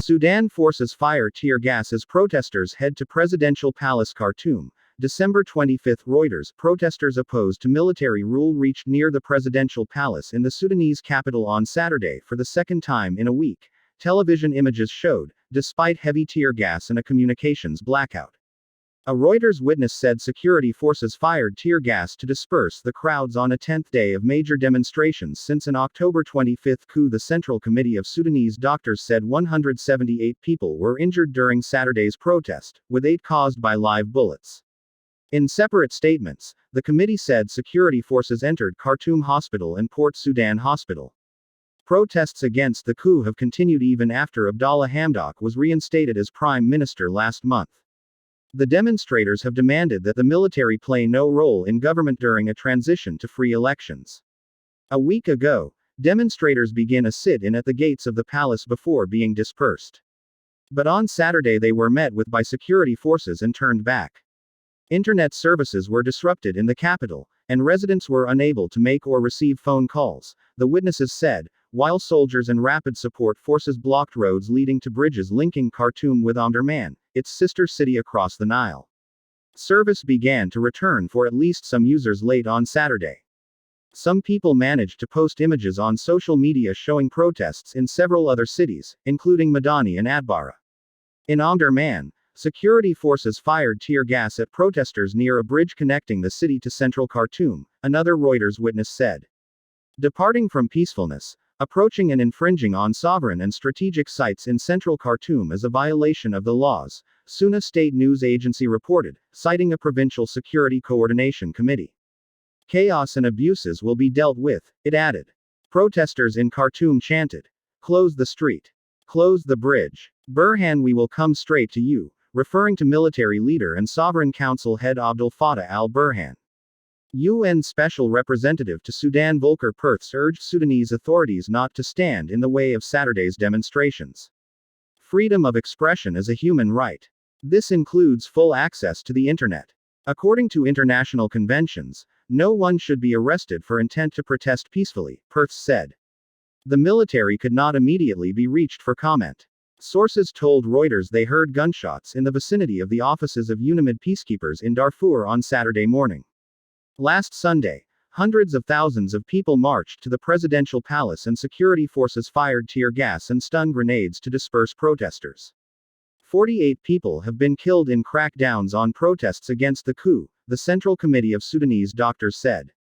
Sudan forces fire tear gas as protesters head to Presidential Palace Khartoum. December 25. Reuters. Protesters opposed to military rule reached near the presidential palace in the Sudanese capital on Saturday for the second time in a week, television images showed, despite heavy tear gas and a communications blackout. A Reuters witness said security forces fired tear gas to disperse the crowds on a 10th day of major demonstrations since an October 25 coup. The Central Committee of Sudanese doctors said 178 people were injured during Saturday's protest, with 8 caused by live bullets. In separate statements, the committee said security forces entered Khartoum Hospital and Port Sudan Hospital. Protests against the coup have continued even after Abdallah Hamdok was reinstated as prime minister last month. The demonstrators have demanded that the military play no role in government during a transition to free elections. A week ago, demonstrators began a sit-in at the gates of the palace before being dispersed. But on Saturday they were met with by security forces and turned back. Internet services were disrupted in the capital, and residents were unable to make or receive phone calls, the witnesses said, while soldiers and rapid support forces blocked roads leading to bridges linking Khartoum with Omdurman, its sister city across the Nile. Service began to return for at least some users late on Saturday. Some people managed to post images on social media showing protests in several other cities, including Madani and Atbara. In Omdurman, security forces fired tear gas at protesters near a bridge connecting the city to central Khartoum, another Reuters witness said. Departing from peacefulness, approaching and infringing on sovereign and strategic sites in central Khartoum is a violation of the laws, Suna State News Agency reported, citing a provincial security coordination committee. Chaos and abuses will be dealt with, it added. Protesters in Khartoum chanted, "Close the street. Close the bridge. Burhan, we will come straight to you," referring to military leader and Sovereign Council head Abdel Fattah al-Burhan. UN Special Representative to Sudan Volker Perthes urged Sudanese authorities not to stand in the way of Saturday's demonstrations. Freedom of expression is a human right. This includes full access to the internet. According to international conventions, no one should be arrested for intent to protest peacefully, Perthes said. The military could not immediately be reached for comment. Sources told Reuters they heard gunshots in the vicinity of the offices of UNAMID peacekeepers in Darfur on Saturday morning. Last Sunday, hundreds of thousands of people marched to the presidential palace and security forces fired tear gas and stun grenades to disperse protesters. 48 people have been killed in crackdowns on protests against the coup, the Central Committee of Sudanese doctors said.